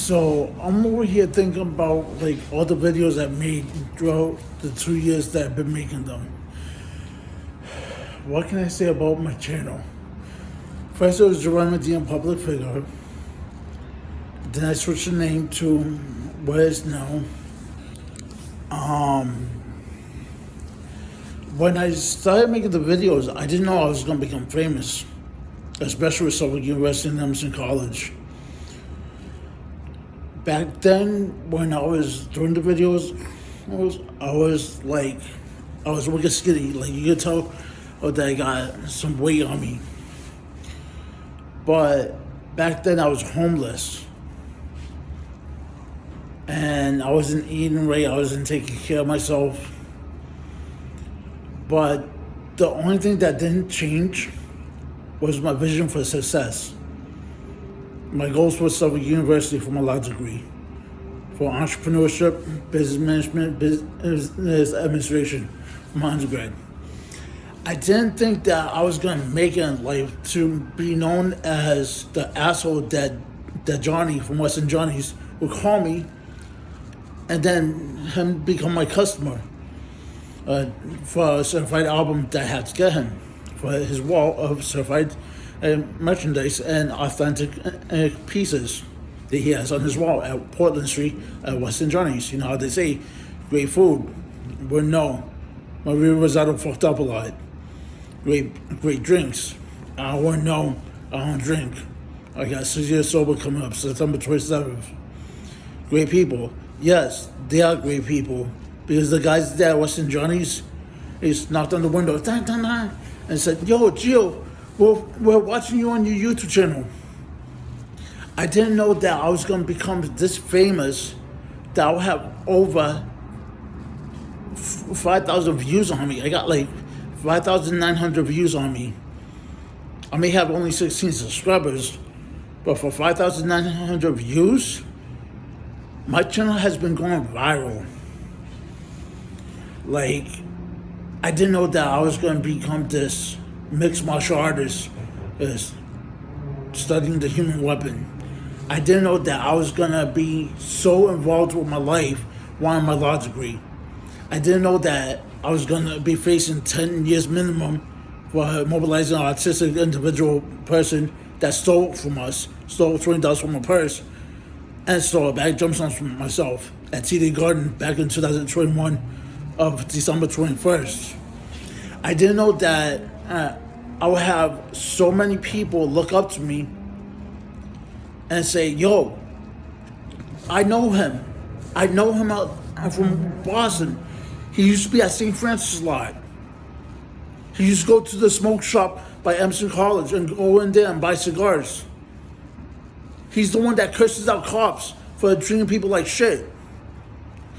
So I'm over here thinking about like all the videos I've made throughout the 2 years that I've been making them. What can I say about my channel? First it was Geronimo Public Figure. Then I switched the name to what it is now. When I started making the videos, I didn't know I was going to become famous, especially with Suffolk University and Emerson College. Back then, when I was doing the videos, I was wicked skinny. Like, you could tell that I got some weight on me. But back then, I was homeless. And I wasn't eating right, I wasn't taking care of myself. But the only thing that didn't change was my vision for success. My goals for Suffolk University for my law degree, for entrepreneurship, business management, business administration, my undergrad. I didn't think that I was gonna make it in life to be known as the asshole that Johnny from Western Johnny's would call me, and then him become my customer for a certified album that I had to get him for his wall of certified merchandise and authentic pieces that he has on his wall at Portland Street at Western Johnny's. You know how they say, great food. Well, no, my rear Rosado fucked up a lot. Great drinks. I wouldn't know. I don't drink. I got 6 years sober coming up, September 27th. Great people. Yes, they are great people. Because the guys there at Western Johnny's, is knocked on the window, dun, dun, dun, and said, yo, Gio, we're watching you on your YouTube channel. I didn't know that I was going to become this famous, that I would have over 5,000 views on me. I got like 5,900 views on me. I may have only 16 subscribers, but for 5,900 views, my channel has been going viral. Like, I didn't know that I was going to become this mixed martial artist, studying the human weapon. I didn't know that I was going to be so involved with my life, wanting my law degree. I didn't know that I was going to be facing 10 years minimum for mobilizing an autistic individual person that stole from us, stole $20 from my purse, and stole a bag of gemstones from myself at TD Garden back in 2021 of December 21st. I didn't know that I would have so many people look up to me and say, yo, I know him. I know him out from Boston. He used to be at St. Francis a lot. He used to go to the smoke shop by Emerson College and go in there and buy cigars. He's the one that curses out cops for treating people like shit.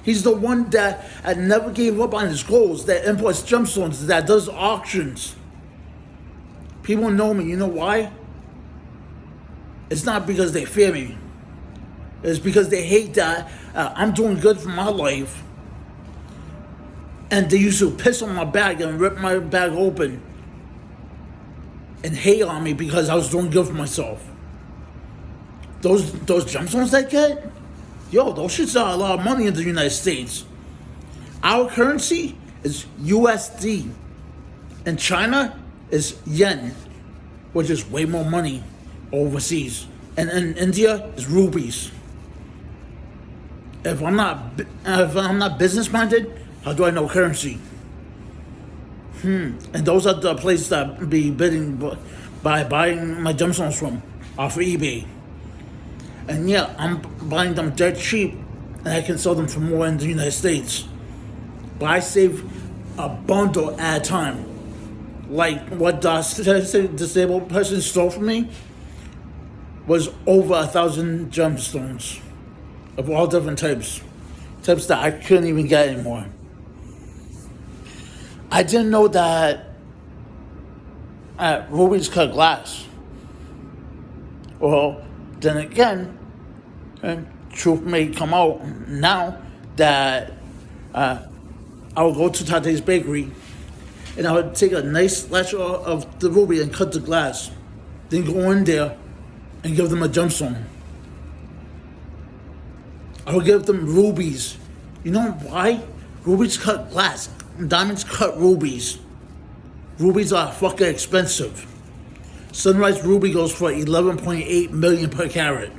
He's the one that never gave up on his goals, that imports gemstones, that does auctions. People know me. You know why? It's not because they fear me. It's because they hate that I'm doing good for my life. And they used to piss on my bag and rip my bag open and hate on me because I was doing good for myself. Those gemstones I get, yo, those shits are a lot of money in the United States. Our currency is USD. And China is yen, which is way more money overseas. And in India is rupees. If I'm not business minded, how do I know currency? And those are the places that I be bidding by buying my gemstones from off of eBay. And yeah, I'm buying them dirt cheap, and I can sell them for more in the United States. But I save a bundle at a time. Like what the disabled person stole from me was over 1,000 gemstones of all different types that I couldn't even get anymore. I didn't know that rubies cut glass. Well, then again, truth may come out now that I would go to Tate's Bakery and I would take a nice slasher of the ruby and cut the glass, then go in there and give them a gemstone. I would give them rubies. You know why? Rubies cut glass. Diamonds cut rubies. Rubies are fucking expensive. Sunrise ruby goes for 11.8 million per carat.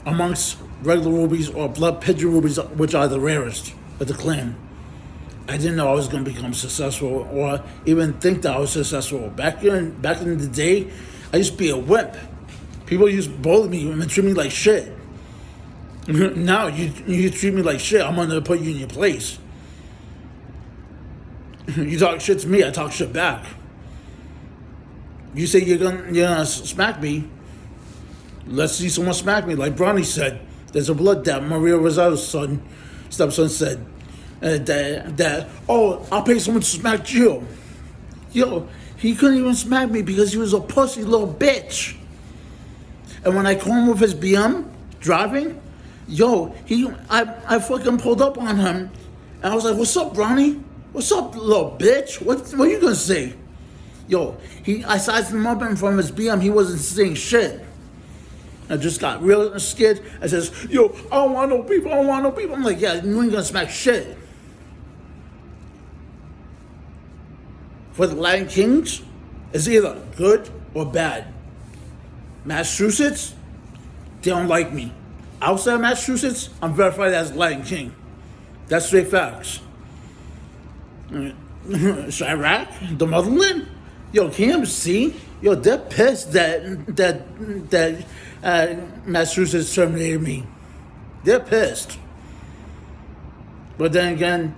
Amongst regular rubies or blood pigeon rubies, which are the rarest of the clan. I didn't know I was going to become successful or even think that I was successful. Back in the day, I used to be a wimp. People used to bully me and treat me like shit. Now you treat me like shit, I'm going to put you in your place. You talk shit to me, I talk shit back. You say you're gonna smack me, let's see someone smack me. Like Bronny said, there's a blood that Maria Rosado's stepson said. That I'll pay someone to smack you. Yo, he couldn't even smack me because he was a pussy little bitch. And when I caught him with his BM driving, I fucking pulled up on him, and I was like, "What's up, Bronny? What's up, little bitch? What are you gonna say?" Yo, I sized him up in front of his BM. He wasn't saying shit. I just got real scared. I says, "Yo, I don't want no people. I don't want no people." I'm like, "Yeah, you ain't gonna smack shit." For the Latin Kings, it's either good or bad. Massachusetts, they don't like me. Outside of Massachusetts, I'm verified as Latin King. That's straight facts. Chirac, the motherland, KMC, they're pissed that Massachusetts terminated me. They're pissed. But then again,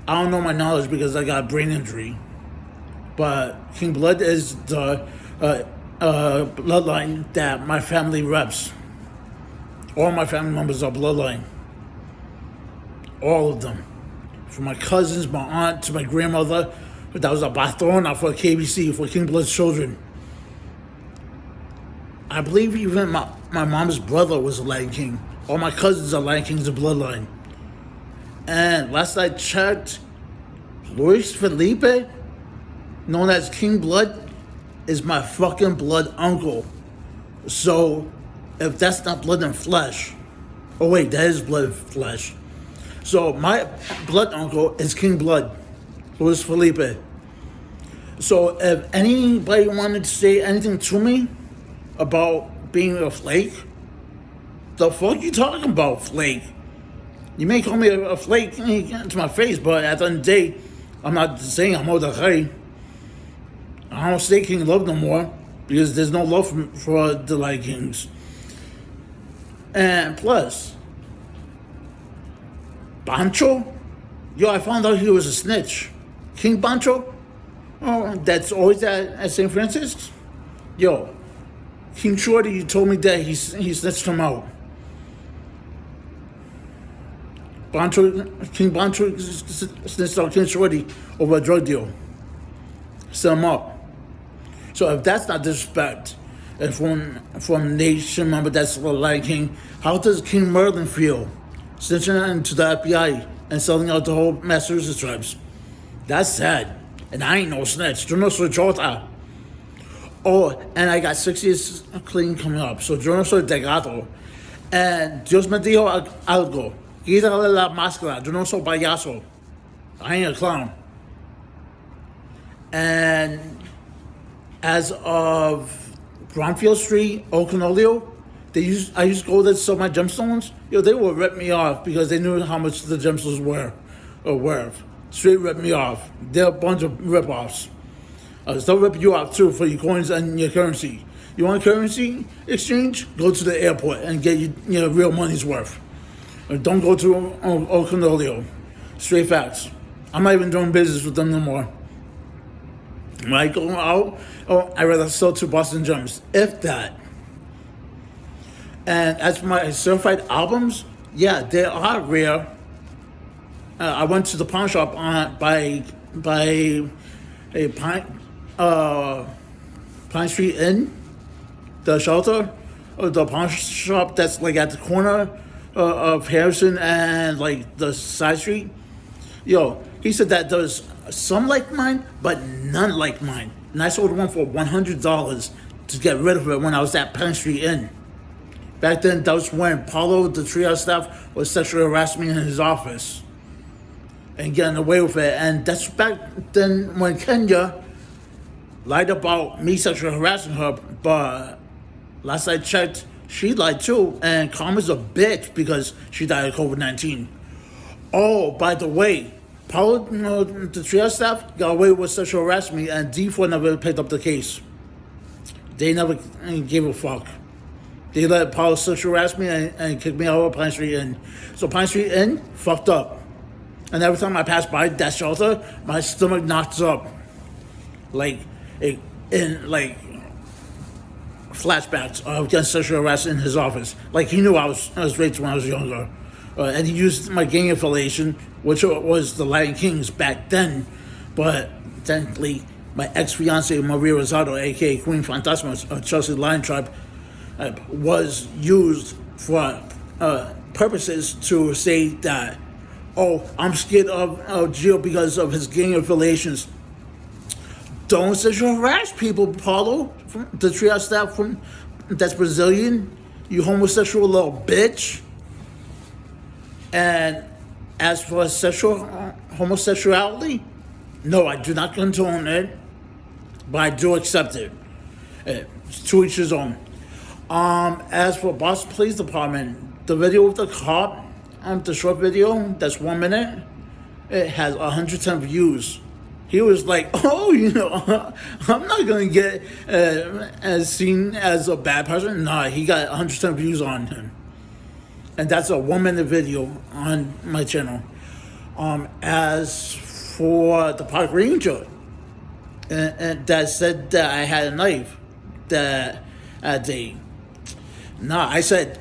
I don't know my knowledge because I got a brain injury. But King Blood is the bloodline that my family reps. All my family members are bloodline. All of them. From my cousins, my aunt, to my grandmother, that was a patrona for KBC, for King Blood's children. I believe even my mom's brother was a Latin King. All my cousins are Latin Kings of bloodline. And last I checked, Luis Felipe, known as King Blood, is my fucking blood uncle. So, if that's not blood and flesh, oh wait, that is blood and flesh. So, my blood uncle is King Blood, Luis Felipe. So, if anybody wanted to say anything to me about being a flake, the fuck you talking about, flake? You may call me a flake to my face, but at the end of the day, I'm not saying I'm Mordechai. I don't say King Love no more because there's no love for the Light Kings. And plus, Bancho? I found out he was a snitch. King Bancho? Oh, that's always at St. Francis? King Shorty told me that he snitched him out. King Bancho snitched out King Shorty over a drug deal. Set him up. So if that's not disrespect, and from nation member that's the Lion King, how does King Merlin feel? Snitching into the FBI and selling out the whole Massachusetts tribes. That's sad. And I ain't no snitch. Yo no soy chota. Oh, and I got 6 years clean coming up. So yo no soy degato. And Dios me dijo algo. Quítale la máscara. Yo no soy payaso. I ain't a clown. And as of Bromfield Street, Oconolio, I used to go there to sell my gemstones. They would rip me off because they knew how much the gemstones were or worth. Straight rip me off. They're a bunch of rip-offs. They'll rip you off too for your coins and your currency. You want currency exchange? Go to the airport and get your real money's worth. Don't go to Oconolio. Straight facts. I'm not even doing business with them no more. When I go out, I'd rather sell 2 Boston Gems, if that. And as for my certified albums, they are rare. I went to the pawn shop by a Pine Street Inn, the shelter, or the pawn shop that's like at the corner of Harrison and like the side street. He said that there's some like mine, but none like mine. And I sold one for $100 to get rid of it when I was at Penn Street Inn. Back then, that was when Paulo, the treehouse staff, was sexually harassing me in his office and getting away with it. And that's back then when Kenya lied about me sexually harassing her, but last I checked, she lied too. And Karma's a bitch because she died of COVID-19. Oh, by the way, Paulo, the treehouse staff got away with sexual harassment, and D4 never picked up the case. They never gave a fuck. They let Paulo sexual harass me and kicked me out of Pine Street Inn. So Pine Street Inn fucked up. And every time I pass by that shelter, my stomach knocks up. Like flashbacks of getting sexual harassed in his office. Like he knew I was raped when I was younger. And he used my gang affiliation, which was the Latin Kings back then. But technically, my ex-fiancée, Maria Rosado, a.k.a. Queen Fantasma of Chelsea Lion Tribe, was used for purposes to say that, oh, I'm scared of Gio because of his gang affiliations. Don't sexual harass people, Paulo, from the triage staff that's Brazilian, you homosexual little bitch. And as for homosexuality, no, I do not condone it, but I do accept it. It's to each his own. As for Boston Police Department, the video with the cop, the short video, that's 1 minute, it has 110 views. He was like, oh, I'm not going to get as seen as a bad person. Nah, he got 110 views on him. And that's a 1 minute video on my channel. As for the park ranger, and that said that I had a knife that day. Nah, I said,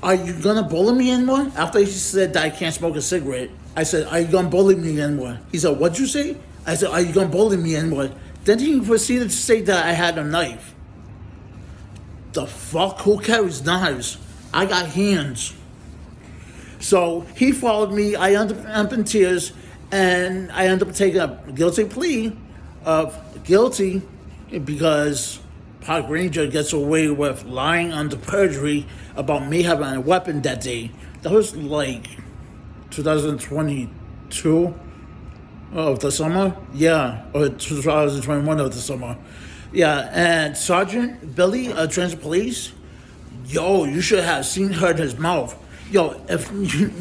are you gonna bully me anymore? After he said that I can't smoke a cigarette, I said, are you gonna bully me anymore? He said, what'd you say? I said, are you gonna bully me anymore? Then he proceeded to say that I had a knife. The fuck? Who carries knives? I got hands. So he followed me. I ended up in tears, and I ended up taking a guilty plea of guilty because Park Ranger gets away with lying under perjury about me having a weapon that day. That was like 2022 of the summer. Yeah, or 2021 of the summer. Yeah, and Sergeant Billy, Transit Police, yo, you should have seen her in his mouth. Yo, if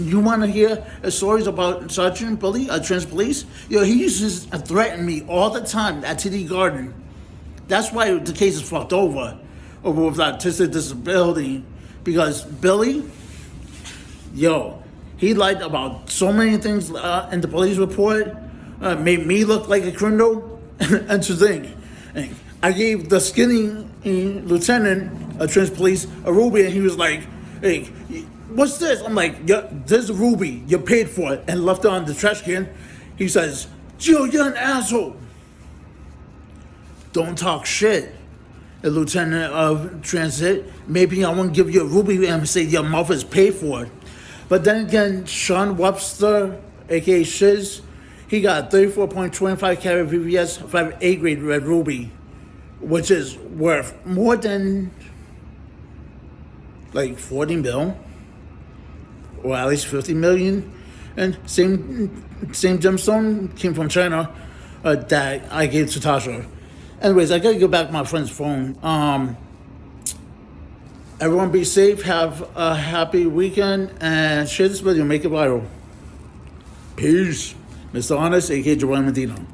you want to hear stories about Sergeant Billy, Transit Police, yo, he uses to threaten me all the time at TD Garden. That's why the case is fucked over with autistic disability, because Billy, yo, he lied about so many things in the police report, made me look like a criminal, and to think, I gave the skinny lieutenant, Transit Police, a ruby, and he was like, hey, what's this? I'm like, yeah, this is a ruby. You paid for it, and left it on the trash can. He says, Jill, you're an asshole. Don't talk shit, a lieutenant of transit. Maybe I won't give you a ruby and say your mouth is paid for. But then again, Sean Webster, aka Shiz, he got 34.25 carat VVS 5A grade red ruby, which is worth more than like 40 mil, or at least 50 million. And same gemstone came from China that I gave to Tasha. Anyways, I gotta go back to my friend's phone. Everyone be safe, have a happy weekend, and share this video, make it viral. Peace. Mr. Honest, aka Joanne Medina.